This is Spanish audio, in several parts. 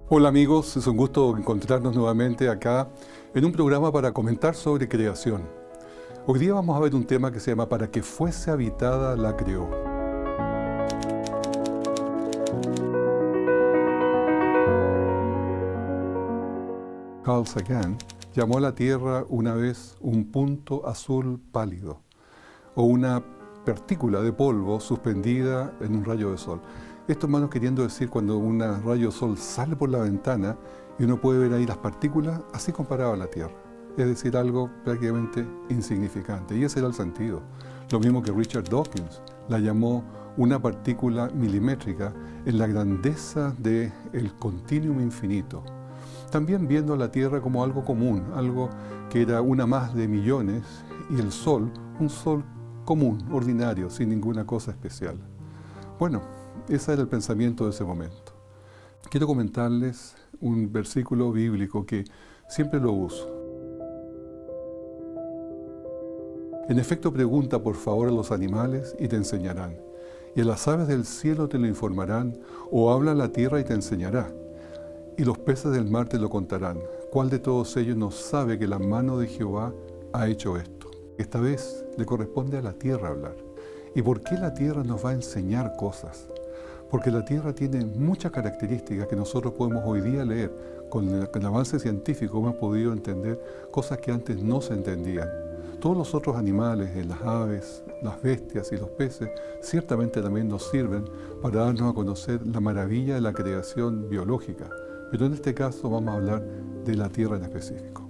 Hola amigos, es un gusto encontrarnos nuevamente acá en un programa para comentar sobre creación. Hoy día vamos a ver un tema que se llama Para que fuese habitada la creó. Carl Sagan llamó a la Tierra una vez un punto azul pálido o una partícula de polvo suspendida en un rayo de sol. Esto, hermanos, queriendo decir cuando un rayo de sol sale por la ventana y uno puede ver ahí las partículas, así comparado a la Tierra. Es decir, algo prácticamente insignificante. Y ese era el sentido. Lo mismo que Richard Dawkins la llamó una partícula milimétrica en la grandeza del continuum infinito. También viendo a la Tierra como algo común, algo que era una más de millones, y el Sol, un Sol común, ordinario, sin ninguna cosa especial. Bueno, ese era el pensamiento de ese momento. Quiero comentarles un versículo bíblico que siempre lo uso. En efecto, pregunta por favor a los animales y te enseñarán, y a las aves del cielo te lo informarán, o habla a la tierra y te enseñará, y los peces del mar te lo contarán. ¿Cuál de todos ellos no sabe que la mano de Jehová ha hecho esto? Esta vez le corresponde a la tierra hablar. ¿Y por qué la tierra nos va a enseñar cosas? Porque la tierra tiene muchas características que nosotros podemos hoy día leer. Con el avance científico hemos podido entender cosas que antes no se entendían. Todos los otros animales, las aves, las bestias y los peces, ciertamente también nos sirven para darnos a conocer la maravilla de la creación biológica. Pero en este caso vamos a hablar de la tierra en específico.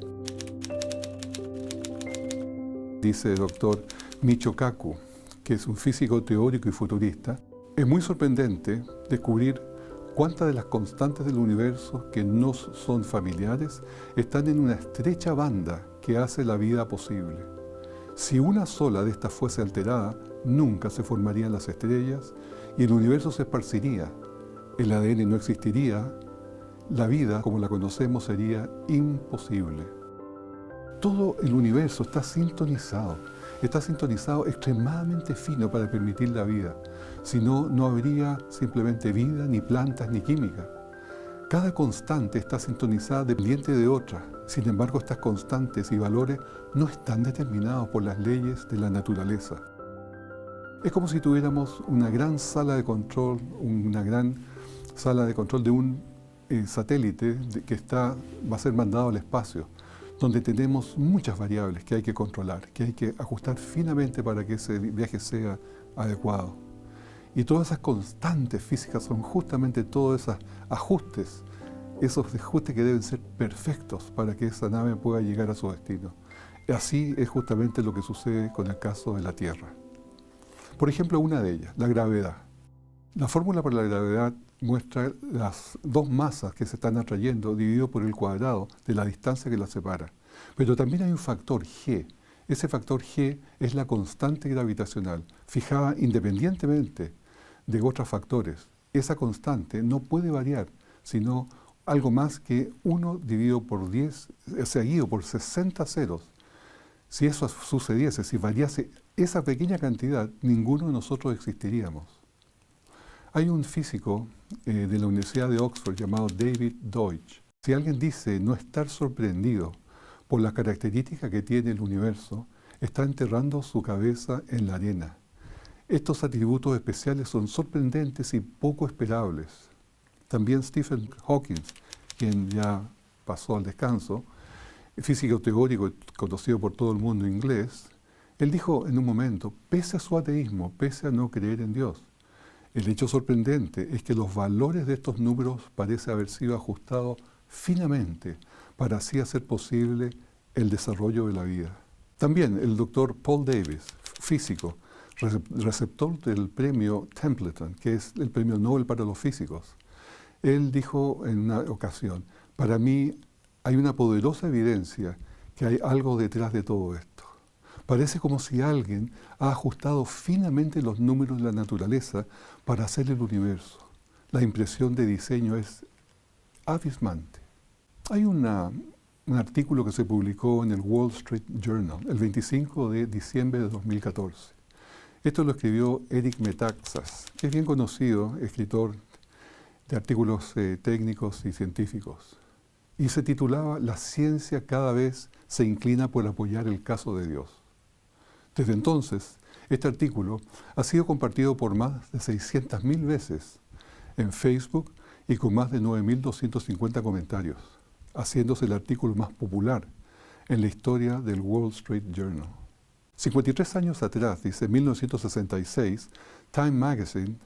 Dice el doctor Michio Kaku, que es un físico teórico y futurista, es muy sorprendente descubrir cuántas de las constantes del universo que nos son familiares están en una estrecha banda que hace la vida posible. Si una sola de estas fuese alterada, nunca se formarían las estrellas y el universo se esparciría, el ADN no existiría, la vida como la conocemos sería imposible. Todo el universo está sintonizado extremadamente fino para permitir la vida. Si no, no habría simplemente vida, ni plantas, ni química. Cada constante está sintonizada dependiente de otra. Sin embargo, estas constantes y valores no están determinados por las leyes de la naturaleza. Es como si tuviéramos una gran sala de control, de un satélite que va a ser mandado al espacio, donde tenemos muchas variables que hay que controlar, que hay que ajustar finamente para que ese viaje sea adecuado. Y todas esas constantes físicas son justamente todos esos ajustes que deben ser perfectos para que esa nave pueda llegar a su destino. Y así es justamente lo que sucede con el caso de la Tierra. Por ejemplo, una de ellas, la gravedad. La fórmula para la gravedad muestra las dos masas que se están atrayendo dividido por el cuadrado de la distancia que las separa. Pero también hay un factor G. Ese factor G es la constante gravitacional, fijada independientemente de otros factores. Esa constante no puede variar, sino algo más que 1 dividido por 10, seguido por 60 ceros. Si eso sucediese, si variase esa pequeña cantidad, ninguno de nosotros existiríamos. Hay un físico de la Universidad de Oxford llamado David Deutsch. Si alguien dice no estar sorprendido por las características que tiene el universo, está enterrando su cabeza en la arena. Estos atributos especiales son sorprendentes y poco esperables. También Stephen Hawking, quien ya pasó al descanso, físico teórico conocido por todo el mundo inglés, él dijo en un momento, pese a su ateísmo, pese a no creer en Dios, el hecho sorprendente es que los valores de estos números parecen haber sido ajustados finamente para así hacer posible el desarrollo de la vida. También el doctor Paul Davies, físico, receptor del premio Templeton, que es el premio Nobel para los físicos, él dijo en una ocasión, para mí hay una poderosa evidencia que hay algo detrás de todo esto. Parece como si alguien ha ajustado finamente los números de la naturaleza para hacer el universo. La impresión de diseño es abismante. Hay un artículo que se publicó en el Wall Street Journal el 25 de diciembre de 2014. Esto lo escribió Eric Metaxas, que es bien conocido, escritor de artículos técnicos y científicos. Y se titulaba La ciencia cada vez se inclina por apoyar el caso de Dios. Desde entonces, este artículo ha sido compartido por más de 600.000 veces en Facebook y con más de 9.250 comentarios, haciéndose el artículo más popular en la historia del Wall Street Journal. 53 años atrás, dice 1966, Time Magazine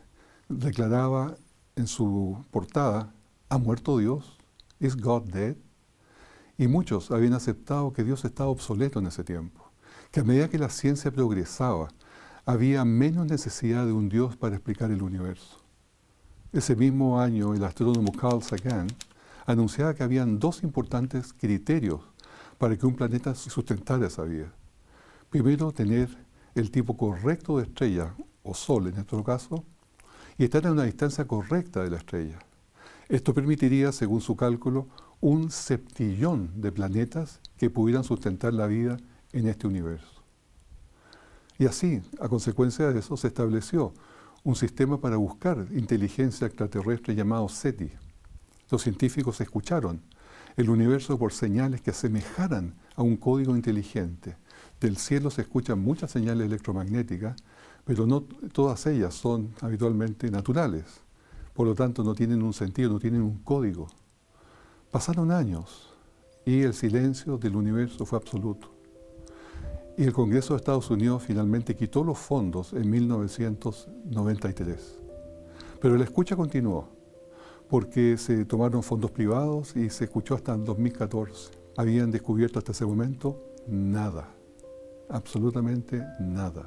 declaraba en su portada, ¿ha muerto Dios? ¿Is God dead? Y muchos habían aceptado que Dios estaba obsoleto en ese tiempo, que a medida que la ciencia progresaba, había menos necesidad de un Dios para explicar el universo. Ese mismo año, el astrónomo Carl Sagan anunciaba que habían dos importantes criterios para que un planeta sustentara esa vida. Primero, tener el tipo correcto de estrella, o Sol en nuestro caso, y estar a una distancia correcta de la estrella. Esto permitiría, según su cálculo, un septillón de planetas que pudieran sustentar la vida en este universo. Y así, a consecuencia de eso, se estableció un sistema para buscar inteligencia extraterrestre llamado SETI. Los científicos escucharon el universo por señales que asemejaran a un código inteligente. Del cielo se escuchan muchas señales electromagnéticas, pero no todas ellas son habitualmente naturales. Por lo tanto, no tienen un sentido, no tienen un código. Pasaron años y el silencio del universo fue absoluto. Y el Congreso de Estados Unidos finalmente quitó los fondos en 1993. Pero la escucha continuó, porque se tomaron fondos privados y se escuchó hasta el 2014. Habían descubierto hasta ese momento nada, absolutamente nada.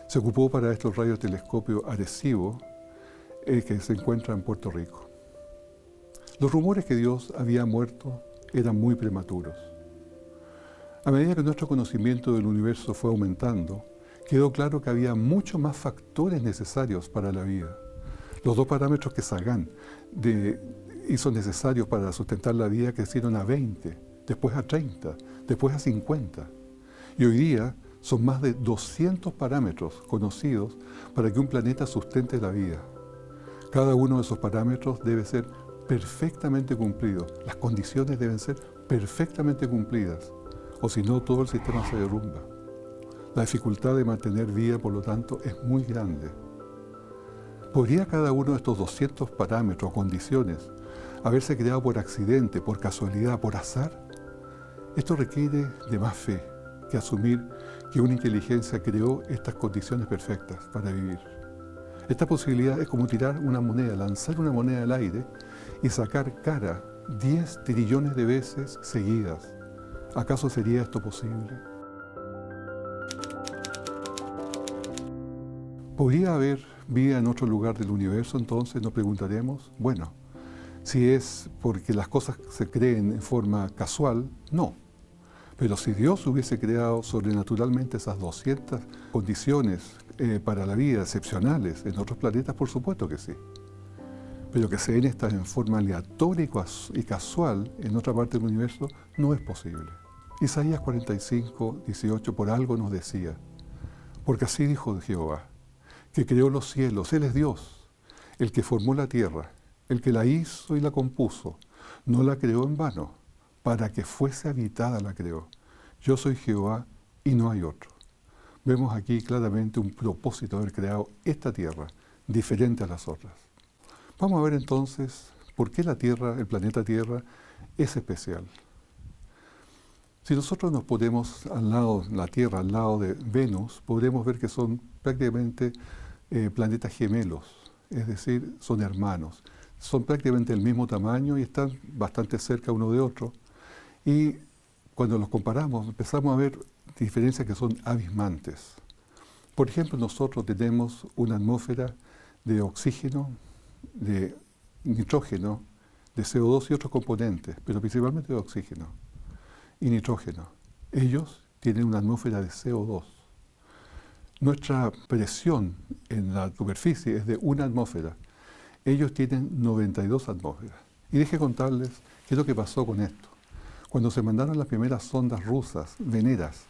Se ocupó para esto el radiotelescopio Arecibo, que se encuentra en Puerto Rico. Los rumores que Dios había muerto eran muy prematuros. A medida que nuestro conocimiento del universo fue aumentando, quedó claro que había muchos más factores necesarios para la vida. Los dos parámetros que Sagan hizo necesarios para sustentar la vida crecieron a 20, después a 30, después a 50. Y hoy día son más de 200 parámetros conocidos para que un planeta sustente la vida. Cada uno de esos parámetros debe ser perfectamente cumplido. Las condiciones deben ser perfectamente cumplidas, o si no, todo el sistema se derrumba. La dificultad de mantener vida, por lo tanto, es muy grande. ¿Podría cada uno de estos 200 parámetros o condiciones haberse creado por accidente, por casualidad, por azar? Esto requiere de más fe que asumir que una inteligencia creó estas condiciones perfectas para vivir. Esta posibilidad es como tirar una moneda, lanzar una moneda al aire y sacar cara 10 trillones de veces seguidas. ¿Acaso sería esto posible? ¿Podría haber vida en otro lugar del universo? Entonces nos preguntaremos, bueno, si es porque las cosas se creen en forma casual, no. Pero si Dios hubiese creado sobrenaturalmente esas 200 condiciones para la vida excepcionales en otros planetas, por supuesto que sí. Pero que se den estas en forma aleatoria y casual en otra parte del universo no es posible. Isaías 45, 18 por algo nos decía, porque así dijo Jehová, que creó los cielos, Él es Dios, el que formó la tierra, el que la hizo y la compuso, no la creó en vano, para que fuese habitada la creó. Yo soy Jehová y no hay otro. Vemos aquí claramente un propósito de haber creado esta tierra, diferente a las otras. Vamos a ver entonces por qué la Tierra, el planeta Tierra, es especial. Si nosotros nos ponemos al lado de la Tierra, al lado de Venus, podremos ver que son prácticamente planetas gemelos, es decir, son hermanos. Son prácticamente del mismo tamaño y están bastante cerca uno de otro. Y cuando los comparamos, empezamos a ver diferencias que son abismantes. Por ejemplo, nosotros tenemos una atmósfera de oxígeno, de nitrógeno, de CO2 y otros componentes, pero principalmente de oxígeno y nitrógeno. Ellos tienen una atmósfera de CO2. Nuestra presión en la superficie es de una atmósfera. Ellos tienen 92 atmósferas. Y deje contarles qué es lo que pasó con esto. Cuando se mandaron las primeras sondas rusas, veneras,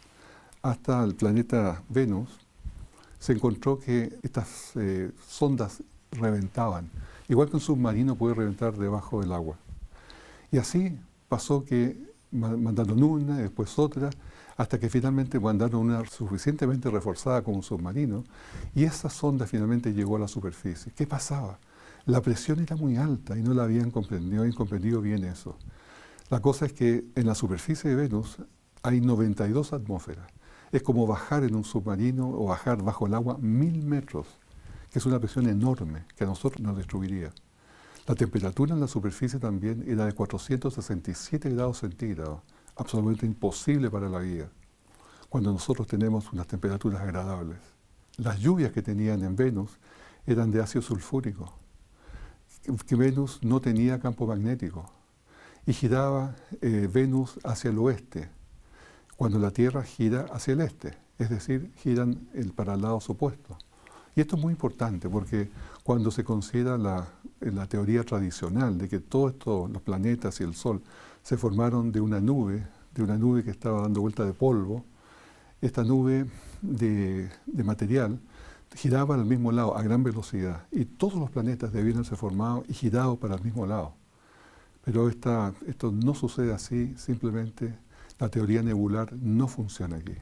hasta el planeta Venus, se encontró que estas sondas reventaban Igual que un submarino puede reventar debajo del agua. Y así pasó que mandaron una, después otra, hasta que finalmente mandaron una suficientemente reforzada como un submarino, y esa sonda finalmente llegó a la superficie. ¿Qué pasaba? La presión era muy alta y no la habían comprendido bien eso. La cosa es que en la superficie de Venus hay 92 atmósferas. Es como bajar en un submarino o bajar bajo el agua 1000 metros, que es una presión enorme que a nosotros nos destruiría. La temperatura en la superficie también era de 467 grados centígrados, absolutamente imposible para la vida, cuando nosotros tenemos unas temperaturas agradables. Las lluvias que tenían en Venus eran de ácido sulfúrico, que Venus no tenía campo magnético, y giraba Venus hacia el oeste, cuando la Tierra gira hacia el este, es decir, giran para lados opuestos. Y esto es muy importante porque cuando se considera la teoría tradicional de que todos estos, los planetas y el Sol, se formaron de una nube que estaba dando vuelta de polvo, esta nube de material giraba al mismo lado a gran velocidad y todos los planetas debieron ser formados y girados para el mismo lado. Pero esto no sucede así, simplemente la teoría nebular no funciona aquí,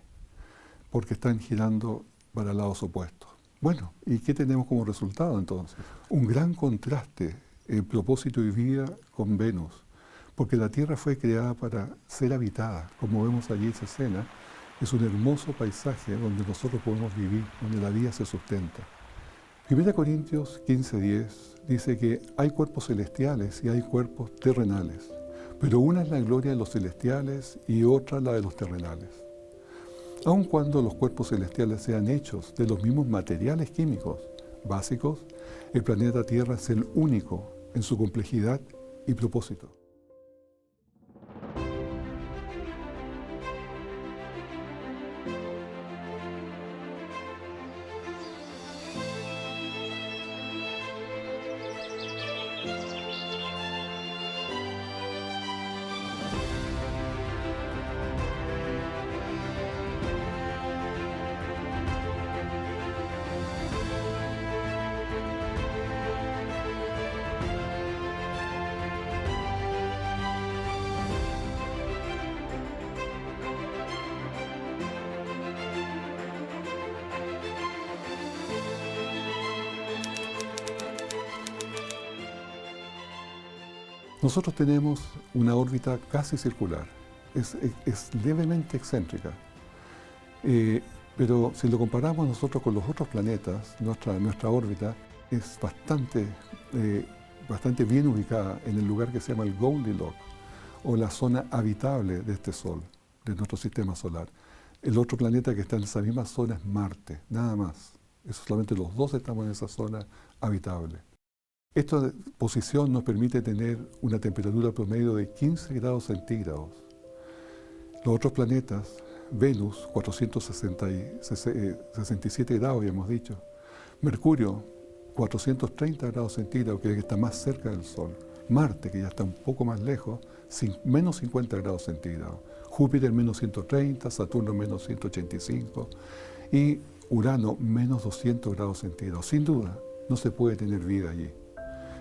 porque están girando para lados opuestos. Bueno, ¿y qué tenemos como resultado entonces? Un gran contraste en propósito y vida con Venus, porque la Tierra fue creada para ser habitada. Como vemos allí esa escena, es un hermoso paisaje donde nosotros podemos vivir, donde la vida se sustenta. 1 Corintios 15:10 dice que hay cuerpos celestiales y hay cuerpos terrenales, pero una es la gloria de los celestiales y otra la de los terrenales. Aun cuando los cuerpos celestiales sean hechos de los mismos materiales químicos básicos, el planeta Tierra es el único en su complejidad y propósito. Nosotros tenemos una órbita casi circular, es levemente excéntrica, pero si lo comparamos nosotros con los otros planetas, nuestra órbita es bastante bien ubicada en el lugar que se llama el Goldilocks, o la zona habitable de este Sol, de nuestro sistema solar. El otro planeta que está en esa misma zona es Marte, nada más. Solamente los dos estamos en esa zona habitable. Esta posición nos permite tener una temperatura promedio de 15 grados centígrados. Los otros planetas, Venus, 467 grados, habíamos dicho. Mercurio, 430 grados centígrados, que está más cerca del Sol. Marte, que ya está un poco más lejos, menos 50 grados centígrados. Júpiter, menos 130, Saturno, menos 185 y Urano, menos 200 grados centígrados. Sin duda, no se puede tener vida allí,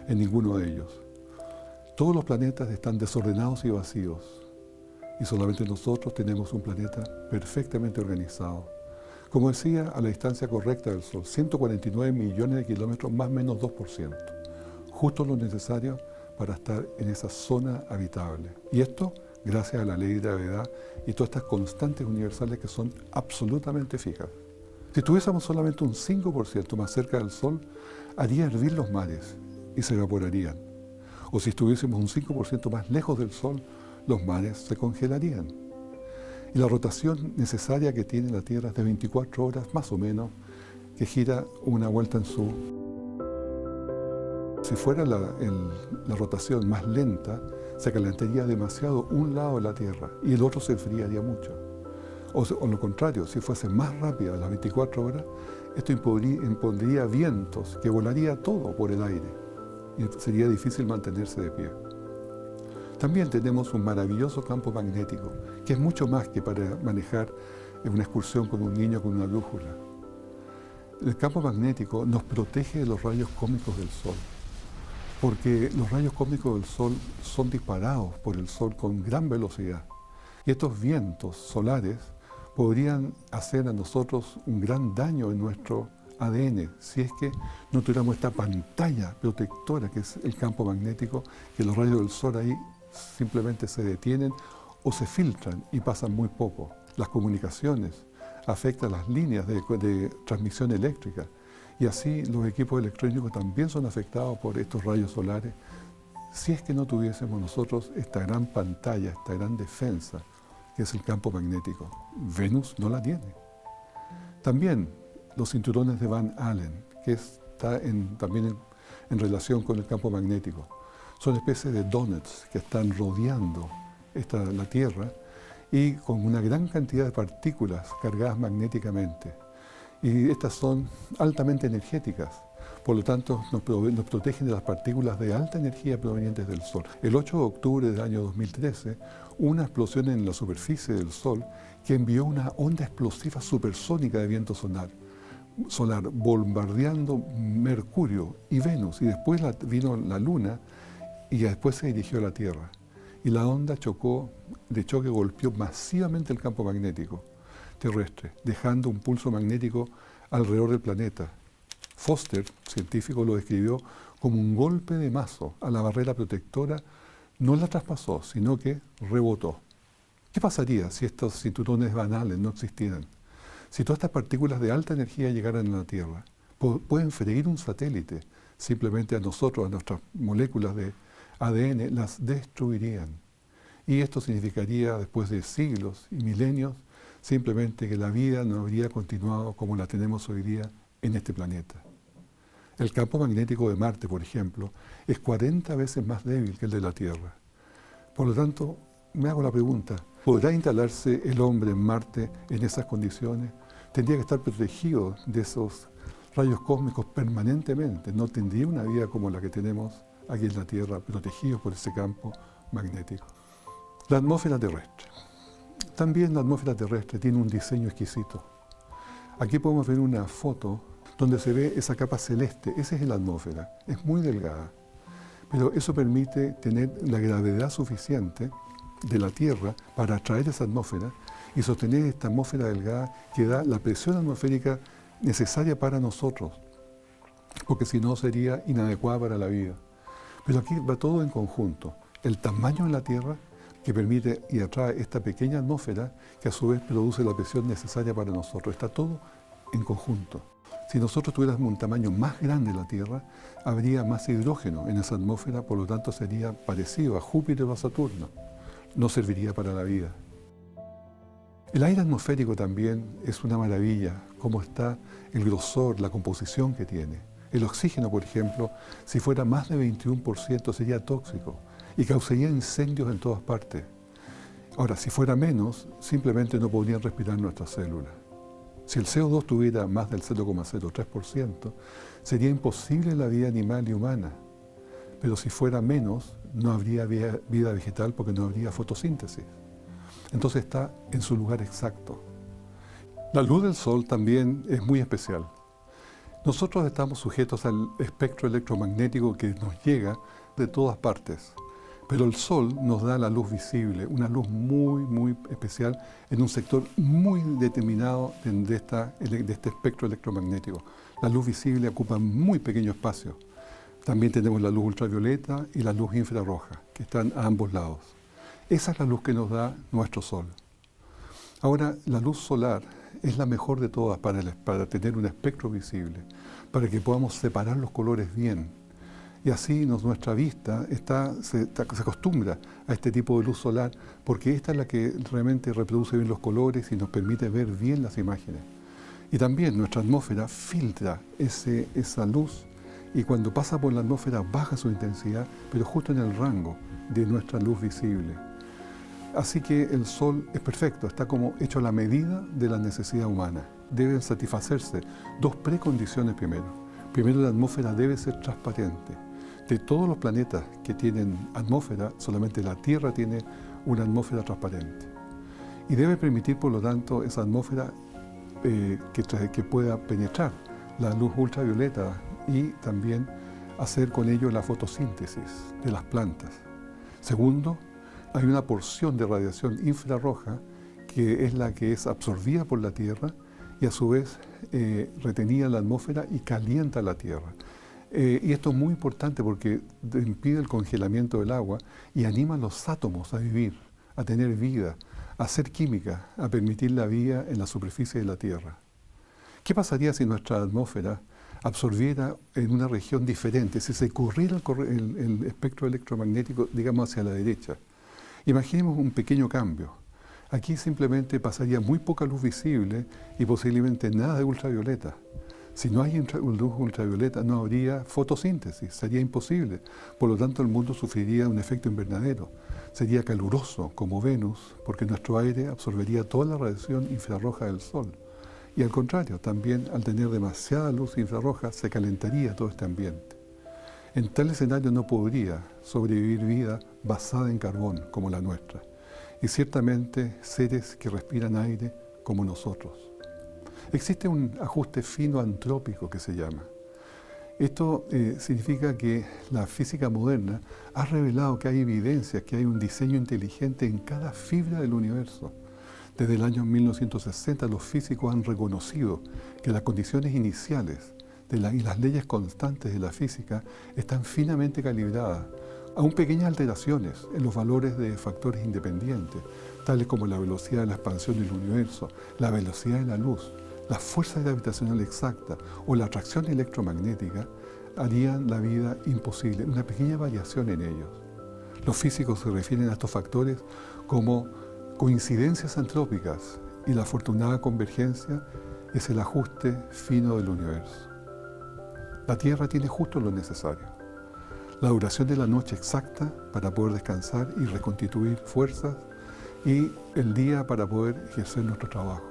en ninguno de ellos. Todos los planetas están desordenados y vacíos, y solamente nosotros tenemos un planeta perfectamente organizado. Como decía, a la distancia correcta del Sol, 149 millones de kilómetros, más o menos 2%. Justo lo necesario para estar en esa zona habitable. Y esto gracias a la ley de gravedad y todas estas constantes universales que son absolutamente fijas. Si tuviésemos solamente un 5% más cerca del Sol, haría hervir los mares y se evaporarían. O si estuviésemos un 5% más lejos del Sol, los mares se congelarían. Y la rotación necesaria que tiene la Tierra es de 24 horas más o menos, que gira una vuelta en su... Si fuera la rotación más lenta, se calentaría demasiado un lado de la Tierra y el otro se enfriaría mucho. O lo contrario, si fuese más rápida las 24 horas, esto impondría vientos que volaría todo por el aire y sería difícil mantenerse de pie. También tenemos un maravilloso campo magnético, que es mucho más que para manejar una excursión con un niño con una brújula. El campo magnético nos protege de los rayos cósmicos del Sol. porque los rayos cósmicos del Sol son disparados por el Sol con gran velocidad. Y estos vientos solares podrían hacer a nosotros un gran daño en nuestro ADN si es que no tuviéramos esta pantalla protectora que es el campo magnético, que los rayos del Sol ahí simplemente se detienen o se filtran y pasan muy poco. Las comunicaciones afectan las líneas de transmisión eléctrica y así los equipos electrónicos también son afectados por estos rayos solares si es que no tuviésemos nosotros esta gran pantalla, esta gran defensa que es el campo magnético. Venus no la tiene. También los cinturones de Van Allen, que está también en relación con el campo magnético, son especies de donuts que están rodeando la Tierra y con una gran cantidad de partículas cargadas magnéticamente. Y estas son altamente energéticas, por lo tanto nos protegen de las partículas de alta energía provenientes del Sol. El 8 de octubre del año 2013, una explosión en la superficie del Sol que envió una onda explosiva supersónica de viento solar bombardeando Mercurio y Venus, y después vino la Luna y después se dirigió a la Tierra. Y la onda de choque golpeó masivamente el campo magnético terrestre, dejando un pulso magnético alrededor del planeta. Foster, científico, lo describió como un golpe de mazo a la barrera protectora. No la traspasó, sino que rebotó. ¿Qué pasaría si estos cinturones Van Allen no existieran? Si todas estas partículas de alta energía llegaran a la Tierra, pueden freír un satélite, simplemente a nosotros, a nuestras moléculas de ADN, las destruirían. Y esto significaría, después de siglos y milenios, simplemente que la vida no habría continuado como la tenemos hoy día en este planeta. El campo magnético de Marte, por ejemplo, es 40 veces más débil que el de la Tierra. Por lo tanto, me hago la pregunta, ¿podrá instalarse el hombre en Marte en esas condiciones? Tendría que estar protegido de esos rayos cósmicos permanentemente. No tendría una vida como la que tenemos aquí en la Tierra, protegidos por ese campo magnético. La atmósfera terrestre. También la atmósfera terrestre tiene un diseño exquisito. Aquí podemos ver una foto donde se ve esa capa celeste. Esa es la atmósfera. Es muy delgada. Pero eso permite tener la gravedad suficiente de la Tierra para atraer esa atmósfera y sostener esta atmósfera delgada que da la presión atmosférica necesaria para nosotros, porque si no sería inadecuada para la vida. Pero aquí va todo en conjunto. El tamaño de la Tierra que permite y atrae esta pequeña atmósfera que a su vez produce la presión necesaria para nosotros. Está todo en conjunto. Si nosotros tuviéramos un tamaño más grande de la Tierra, habría más hidrógeno en esa atmósfera, por lo tanto sería parecido a Júpiter o a Saturno. No serviría para la vida. El aire atmosférico también es una maravilla, cómo está el grosor, la composición que tiene. El oxígeno, por ejemplo, si fuera más de 21% sería tóxico y causaría incendios en todas partes. Ahora, si fuera menos, simplemente no podrían respirar nuestras células. Si el CO2 tuviera más del 0,03%, sería imposible la vida animal y humana. Pero si fuera menos, no habría vida vegetal porque no habría fotosíntesis. Entonces está en su lugar exacto. La luz del Sol también es muy especial. Nosotros estamos sujetos al espectro electromagnético que nos llega de todas partes. Pero el Sol nos da la luz visible, una luz muy, muy especial en un sector muy determinado de este espectro electromagnético. La luz visible ocupa muy pequeño espacio. También tenemos la luz ultravioleta y la luz infrarroja, que están a ambos lados. Esa es la luz que nos da nuestro Sol. Ahora, la luz solar es la mejor de todas para tener un espectro visible, para que podamos separar los colores bien. Y así nuestra vista se acostumbra a este tipo de luz solar, porque esta es la que realmente reproduce bien los colores y nos permite ver bien las imágenes. Y también nuestra atmósfera filtra esa luz, y cuando pasa por la atmósfera baja su intensidad, pero justo en el rango de nuestra luz visible. Así que el Sol es perfecto, está como hecho a la medida de la necesidad humana. Deben satisfacerse dos precondiciones primero. Primero, la atmósfera debe ser transparente. De todos los planetas que tienen atmósfera, solamente la Tierra tiene una atmósfera transparente. Y debe permitir, por lo tanto, esa atmósfera que pueda penetrar la luz ultravioleta y también hacer con ello la fotosíntesis de las plantas. Segundo, hay una porción de radiación infrarroja que es la que es absorbida por la Tierra y a su vez retenida en la atmósfera y calienta la Tierra. Y esto es muy importante porque impide el congelamiento del agua y anima a los átomos a vivir, a tener vida, a hacer química, a permitir la vida en la superficie de la Tierra. ¿Qué pasaría si nuestra atmósfera absorbiera en una región diferente, si se corriera el espectro electromagnético, digamos, hacia la derecha? Imaginemos un pequeño cambio. Aquí simplemente pasaría muy poca luz visible y posiblemente nada de ultravioleta. Si no hay luz ultravioleta, no habría fotosíntesis, sería imposible. Por lo tanto, el mundo sufriría un efecto invernadero. Sería caluroso, como Venus, porque nuestro aire absorbería toda la radiación infrarroja del Sol. Y al contrario, también al tener demasiada luz infrarroja, se calentaría todo este ambiente. En tal escenario no podría sobrevivir vida basada en carbón, como la nuestra. Y ciertamente seres que respiran aire como nosotros. Existe un ajuste fino antrópico que se llama. Esto significa que la física moderna ha revelado que hay evidencias, que hay un diseño inteligente en cada fibra del universo. Desde el año 1960 los físicos han reconocido que las condiciones iniciales y las leyes constantes de la física están finamente calibradas, aún pequeñas alteraciones en los valores de factores independientes, tales como la velocidad de la expansión del universo, la velocidad de la luz, la fuerza gravitacional exacta o la atracción electromagnética, harían la vida imposible, una pequeña variación en ellos. Los físicos se refieren a estos factores como coincidencias antrópicas y la afortunada convergencia es el ajuste fino del universo. La Tierra tiene justo lo necesario. La duración de la noche exacta para poder descansar y reconstituir fuerzas y el día para poder ejercer nuestro trabajo.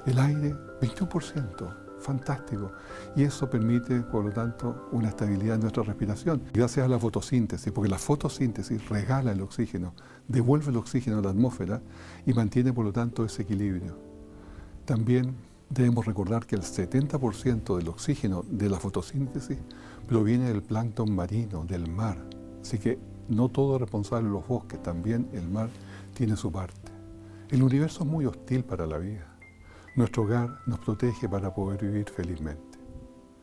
El aire, 21%, fantástico. Y eso permite, por lo tanto, una estabilidad en nuestra respiración. Gracias a la fotosíntesis, porque la fotosíntesis regala el oxígeno, devuelve el oxígeno a la atmósfera y mantiene, por lo tanto, ese equilibrio. También debemos recordar que el 70% del oxígeno de la fotosíntesis proviene del plancton marino, del mar. Así que no todo es responsable de los bosques, también el mar tiene su parte. El universo es muy hostil para la vida. Nuestro hogar nos protege para poder vivir felizmente.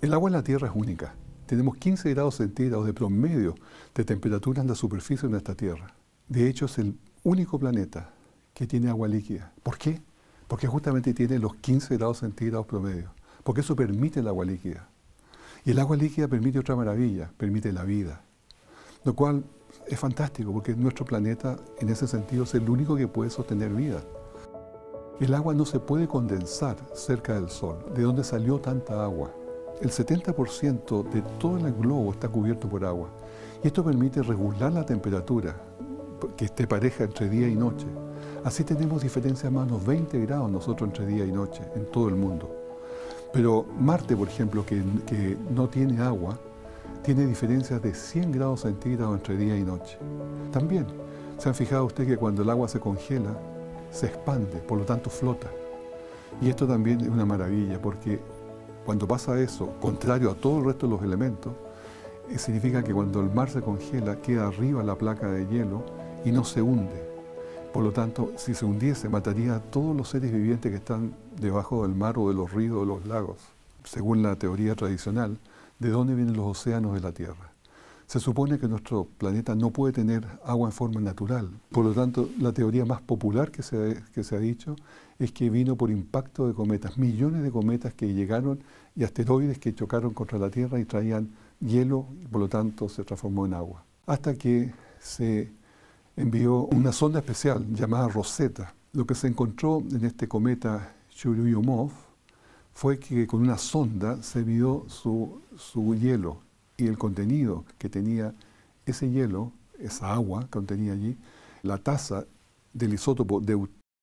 El agua en la Tierra es única. Tenemos 15 grados centígrados de promedio de temperatura en la superficie de nuestra Tierra. De hecho, es el único planeta que tiene agua líquida. ¿Por qué? Porque justamente tiene los 15 grados centígrados promedio. Porque eso permite el agua líquida. Y el agua líquida permite otra maravilla, permite la vida. Lo cual es fantástico, porque nuestro planeta, en ese sentido, es el único que puede sostener vida. El agua no se puede condensar cerca del Sol. ¿De dónde salió tanta agua? El 70% de todo el globo está cubierto por agua. Y esto permite regular la temperatura, que esté pareja entre día y noche. Así tenemos diferencias más o menos 20 grados nosotros entre día y noche en todo el mundo. Pero Marte, por ejemplo, que no tiene agua, tiene diferencias de 100 grados centígrados entre día y noche. También, ¿se han fijado ustedes que cuando el agua se congela, se expande, por lo tanto flota? Y esto también es una maravilla, porque cuando pasa eso, contrario a todo el resto de los elementos, significa que cuando el mar se congela, queda arriba la placa de hielo y no se hunde. Por lo tanto, si se hundiese, mataría a todos los seres vivientes que están debajo del mar o de los ríos o de los lagos. Según la teoría tradicional, ¿de dónde vienen los océanos de la Tierra? Se supone que nuestro planeta no puede tener agua en forma natural. Por lo tanto, la teoría más popular que se ha dicho es que vino por impacto de cometas. Millones de cometas que llegaron y asteroides que chocaron contra la Tierra y traían hielo y por lo tanto se transformó en agua. Hasta que se envió una sonda especial llamada Rosetta. Lo que se encontró en este cometa Churyumov fue que con una sonda se midió su hielo y el contenido que tenía ese hielo, esa agua que contenía allí, la tasa del isótopo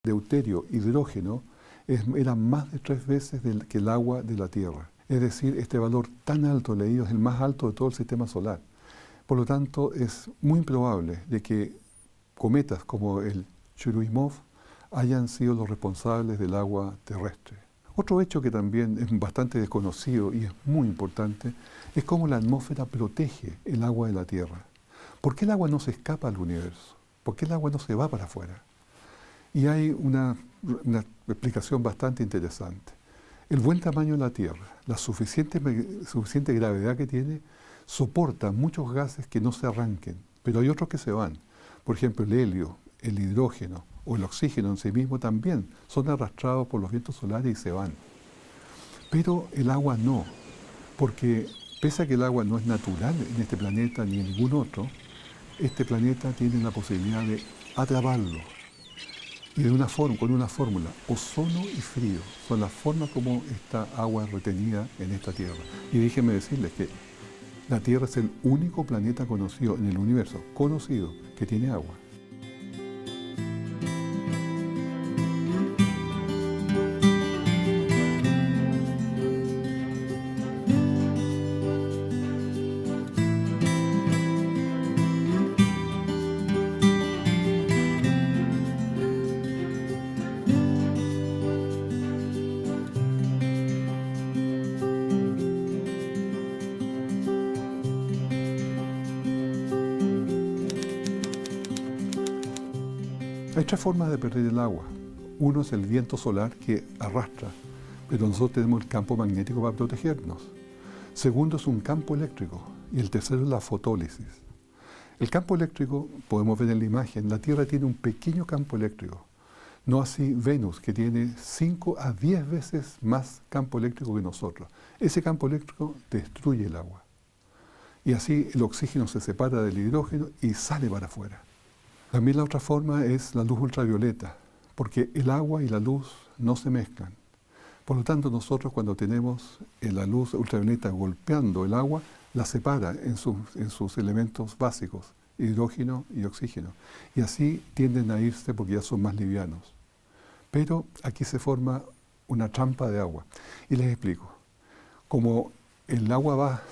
deuterio hidrógeno era más de 3 veces que el agua de la Tierra. Es decir, este valor tan alto leído es el más alto de todo el sistema solar. Por lo tanto, es muy improbable de que cometas como el Churyumov hayan sido los responsables del agua terrestre Otro hecho que también es bastante desconocido y es muy importante es cómo la atmósfera protege el agua de la Tierra. ¿Por qué el agua no se escapa al universo? ¿Por qué el agua no se va para afuera? Y hay una explicación bastante interesante. El buen tamaño de la Tierra, la suficiente gravedad que tiene, soporta muchos gases que no se arranquen, pero hay otros que se van. Por ejemplo, el helio, el hidrógeno o el oxígeno en sí mismo también son arrastrados por los vientos solares y se van. Pero el agua no, porque pese a que el agua no es natural en este planeta ni en ningún otro, este planeta tiene la posibilidad de atraparlo. Y con una fórmula, ozono y frío, son las formas como esta agua es retenida en esta Tierra. Y déjenme decirles que la Tierra es el único planeta conocido en el universo, conocido, que tiene agua. Hay tres formas de perder el agua. Uno es el viento solar que arrastra, pero nosotros tenemos el campo magnético para protegernos. Segundo es un campo eléctrico y el tercero es la fotólisis. El campo eléctrico, podemos ver en la imagen, la Tierra tiene un pequeño campo eléctrico. No así Venus, que tiene 5 a 10 veces más campo eléctrico que nosotros. Ese campo eléctrico destruye el agua. Y así el oxígeno se separa del hidrógeno y sale para afuera. También la otra forma es la luz ultravioleta, porque el agua y la luz no se mezclan. Por lo tanto, nosotros cuando tenemos la luz ultravioleta golpeando el agua, la separa en sus elementos básicos, hidrógeno y oxígeno. Y así tienden a irse porque ya son más livianos. Pero aquí se forma una trampa de agua. Y les explico. Como el agua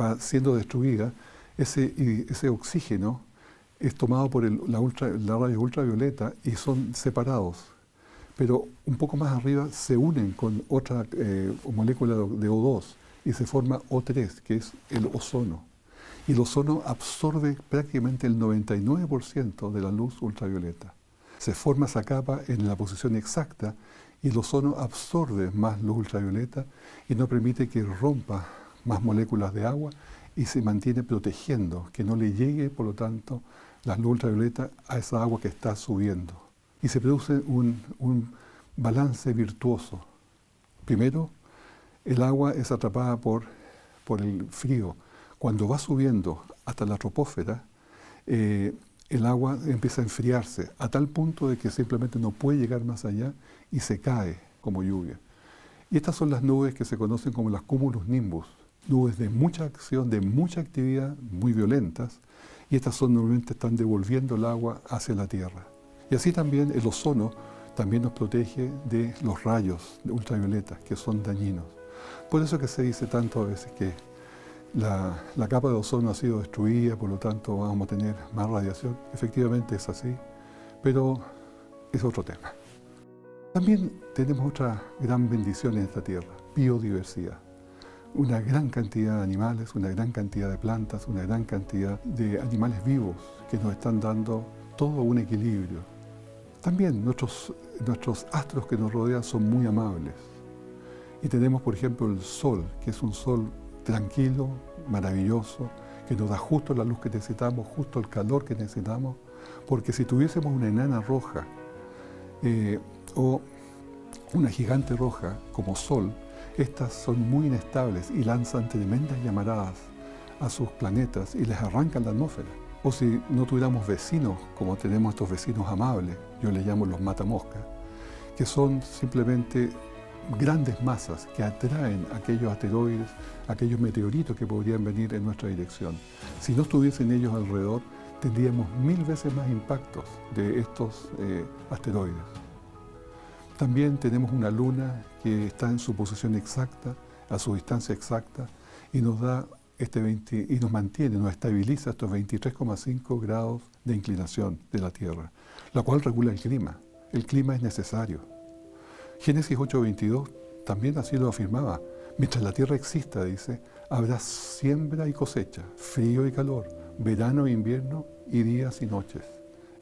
va siendo destruida, ese oxígeno es tomado por la radio ultravioleta y son separados. Pero un poco más arriba se unen con otra molécula de O2 y se forma O3, que es el ozono. Y el ozono absorbe prácticamente el 99% de la luz ultravioleta. Se forma esa capa en la posición exacta y el ozono absorbe más luz ultravioleta y no permite que rompa más moléculas de agua y se mantiene protegiendo, que no le llegue, por lo tanto, la luz ultravioleta a esa agua que está subiendo. Y se produce un balance virtuoso. Primero, el agua es atrapada por el frío. Cuando va subiendo hasta la troposfera, el agua empieza a enfriarse a tal punto de que simplemente no puede llegar más allá y se cae como lluvia. Y estas son las nubes que se conocen como las cumulus nimbus, nubes de mucha acción, de mucha actividad, muy violentas, y estas normalmente están devolviendo el agua hacia la Tierra. Y así también el ozono también nos protege de los rayos ultravioletas, que son dañinos. Por eso que se dice tanto a veces que la capa de ozono ha sido destruida, por lo tanto vamos a tener más radiación. Efectivamente es así, pero es otro tema. También tenemos otra gran bendición en esta tierra, biodiversidad. Una gran cantidad de animales, una gran cantidad de plantas, una gran cantidad de animales vivos que nos están dando todo un equilibrio. También nuestros astros que nos rodean son muy amables. Y tenemos, por ejemplo, el Sol, que es un Sol tranquilo, maravilloso, que nos da justo la luz que necesitamos, justo el calor que necesitamos, porque si tuviésemos una enana roja o una gigante roja como Sol, estas son muy inestables y lanzan tremendas llamaradas a sus planetas y les arrancan la atmósfera. O si no tuviéramos vecinos, como tenemos estos vecinos amables, yo les llamo los matamoscas, que son simplemente grandes masas que atraen aquellos asteroides, aquellos meteoritos que podrían venir en nuestra dirección. Si no estuviesen ellos alrededor, tendríamos 1000 veces más impactos de estos asteroides. También tenemos una luna que está en su posición exacta, a su distancia exacta, y nos da y nos mantiene, nos estabiliza estos 23,5 grados de inclinación de la Tierra, la cual regula el clima. El clima es necesario. Génesis 8:22 también así lo afirmaba. Mientras la tierra exista, dice, habrá siembra y cosecha, frío y calor, verano e invierno y días y noches.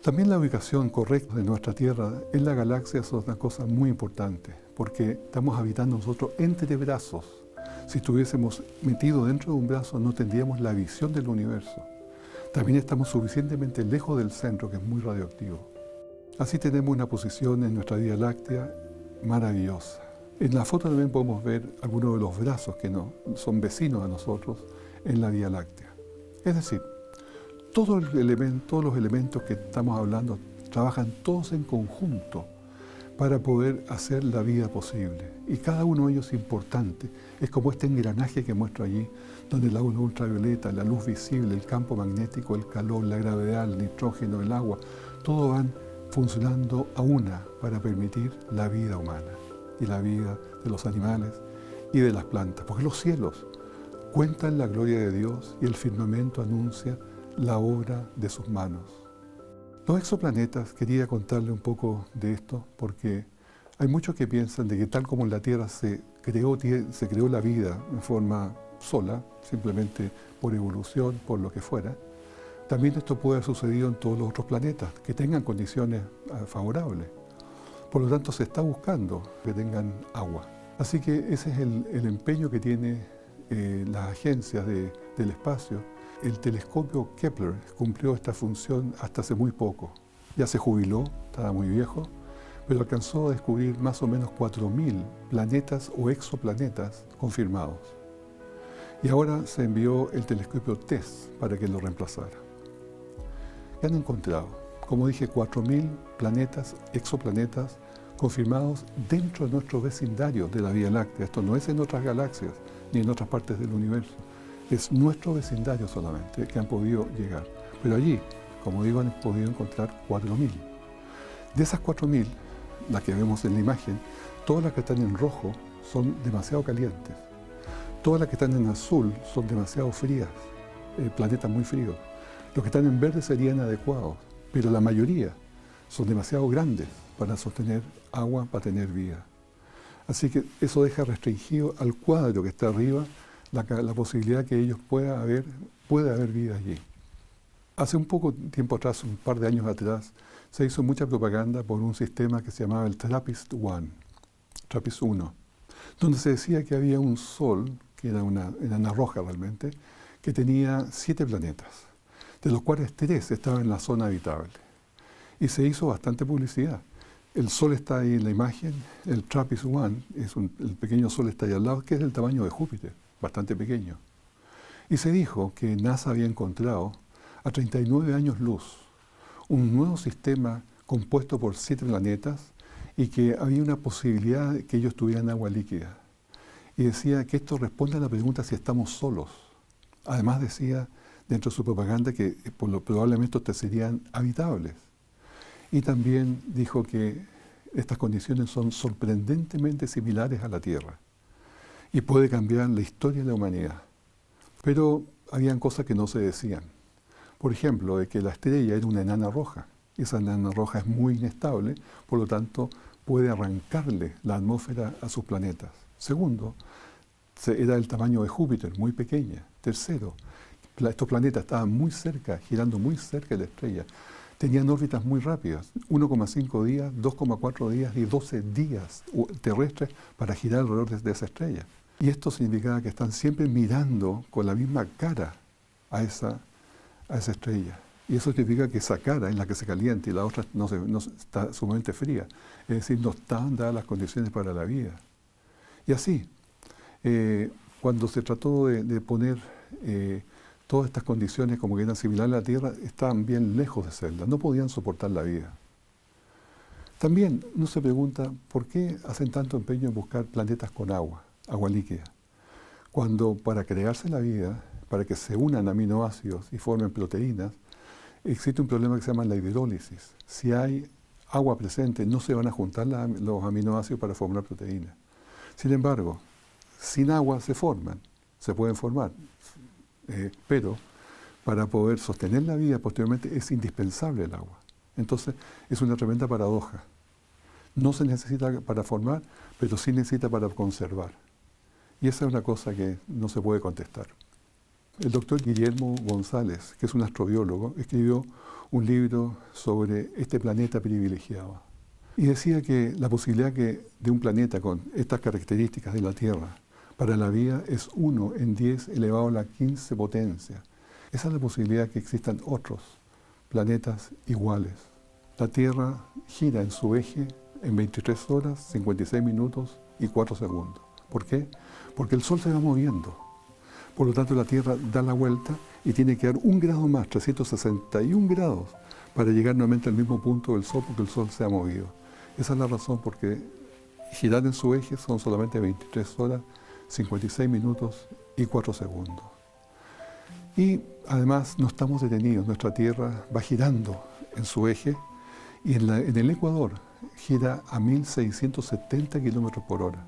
También la ubicación correcta de nuestra Tierra en la galaxia es una cosa muy importante, porque estamos habitando nosotros entre brazos. Si estuviésemos metidos dentro de un brazo, no tendríamos la visión del universo. También estamos suficientemente lejos del centro, que es muy radioactivo. Así tenemos una posición en nuestra Vía Láctea maravillosa. En la foto también podemos ver algunos de los brazos que son vecinos a nosotros en la Vía Láctea. Es decir, todos los elementos que estamos hablando trabajan todos en conjunto para poder hacer la vida posible. Y cada uno de ellos es importante. Es como este engranaje que muestro allí, donde la luz ultravioleta, la luz visible, el campo magnético, el calor, la gravedad, el nitrógeno, el agua, todo van funcionando a una para permitir la vida humana y la vida de los animales y de las plantas. Porque los cielos cuentan la gloria de Dios y el firmamento anuncia la obra de sus manos. Los exoplanetas, quería contarle un poco de esto porque hay muchos que piensan de que tal como en la Tierra se creó la vida en forma sola, simplemente por evolución, por lo que fuera, también esto puede haber sucedido en todos los otros planetas que tengan condiciones favorables. Por lo tanto, se está buscando que tengan agua. Así que ese es el empeño que tienen las agencias del espacio. El telescopio Kepler cumplió esta función hasta hace muy poco. Ya se jubiló, estaba muy viejo, pero alcanzó a descubrir más o menos 4.000 planetas o exoplanetas confirmados. Y ahora se envió el telescopio TESS para que lo reemplazara. ¿Qué han encontrado? Como dije, 4.000 planetas, exoplanetas confirmados dentro de nuestro vecindario de la Vía Láctea. Esto no es en otras galaxias ni en otras partes del universo. Es nuestro vecindario solamente que han podido llegar. Pero allí, como digo, han podido encontrar 4.000. De esas 4.000, las que vemos en la imagen, todas las que están en rojo son demasiado calientes. Todas las que están en azul son demasiado frías, planetas muy fríos. Los que están en verde serían adecuados, pero la mayoría son demasiado grandes para sostener agua, para tener vida. Así que eso deja restringido al cuadro que está arriba la posibilidad que ellos puede haber vida allí. Hace un poco tiempo atrás, un par de años atrás, se hizo mucha propaganda por un sistema que se llamaba el TRAPPIST-1, donde se decía que había un sol, que era una enana roja realmente, que tenía 7 planetas, de los cuales 3 estaban en la zona habitable. Y se hizo bastante publicidad. El sol está ahí en la imagen, el TRAPPIST-1, el pequeño sol está ahí al lado, que es del tamaño de Júpiter, bastante pequeño. Y se dijo que NASA había encontrado a 39 años luz un nuevo sistema compuesto por 7 planetas y que había una posibilidad de que ellos tuvieran agua líquida. Y decía que esto responde a la pregunta si estamos solos. Además decía dentro de su propaganda que probablemente estos serían habitables. Y también dijo que estas condiciones son sorprendentemente similares a la Tierra y puede cambiar la historia de la humanidad. Pero habían cosas que no se decían. Por ejemplo, de que la estrella era una enana roja. Esa enana roja es muy inestable, por lo tanto puede arrancarle la atmósfera a sus planetas. Segundo, era del tamaño de Júpiter, muy pequeña. Tercero, estos planetas estaban muy cerca, girando muy cerca de la estrella. Tenían órbitas muy rápidas, 1,5 días, 2,4 días y 12 días terrestres para girar alrededor de esa estrella. Y esto significaba que están siempre mirando con la misma cara a esa estrella. Y eso significa que esa cara es la que se calienta y la otra no está sumamente fría. Es decir, no están dadas las condiciones para la vida. Y así, cuando se trató de poner todas estas condiciones como que eran similares a la Tierra, estaban bien lejos de serlas, no podían soportar la vida. También uno se pregunta por qué hacen tanto empeño en buscar planetas con agua líquida, cuando para crearse la vida, para que se unan aminoácidos y formen proteínas, existe un problema que se llama la hidrólisis. Si hay agua presente, no se van a juntar los aminoácidos para formar proteínas. Sin embargo, sin agua se pueden formar, pero para poder sostener la vida posteriormente es indispensable el agua. Entonces es una tremenda paradoja. No se necesita para formar, pero sí necesita para conservar. Y esa es una cosa que no se puede contestar. El doctor Guillermo González, que es un astrobiólogo, escribió un libro sobre este planeta privilegiado. Y decía que la posibilidad de un planeta con estas características de la Tierra para la vida es 1 en 10 elevado a la 15 potencia. Esa es la posibilidad que existan otros planetas iguales. La Tierra gira en su eje en 23 horas, 56 minutos y 4 segundos. ¿Por qué? Porque el Sol se va moviendo. Por lo tanto, la Tierra da la vuelta y tiene que dar 1 grado más, 361 grados, para llegar nuevamente al mismo punto del Sol, porque el Sol se ha movido. Esa es la razón porque girar en su eje son solamente 23 horas, 56 minutos y 4 segundos. Y además no estamos detenidos, nuestra Tierra va girando en su eje y en el Ecuador gira a 1670 kilómetros por hora.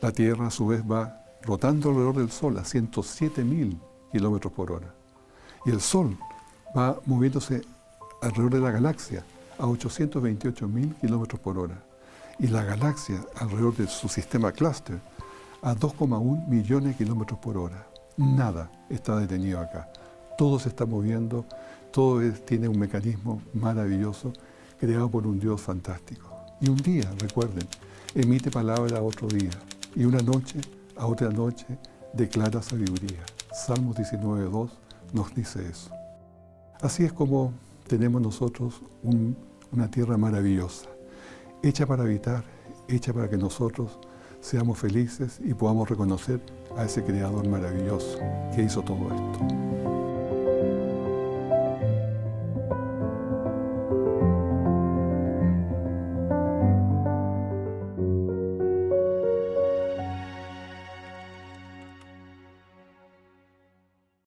La Tierra a su vez va rotando alrededor del Sol a 107.000 kilómetros por hora. Y el Sol va moviéndose alrededor de la galaxia a 828.000 kilómetros por hora. Y la galaxia alrededor de su sistema clúster a 2,1 millones de kilómetros por hora. Nada está detenido acá. Todo se está moviendo, todo tiene un mecanismo maravilloso creado por un Dios fantástico. Y un día, recuerden, emite palabra a otro día. Y una noche a otra noche declara sabiduría. Salmos 19:2 nos dice eso. Así es como tenemos nosotros una tierra maravillosa, hecha para habitar, hecha para que nosotros seamos felices y podamos reconocer a ese Creador maravilloso que hizo todo esto.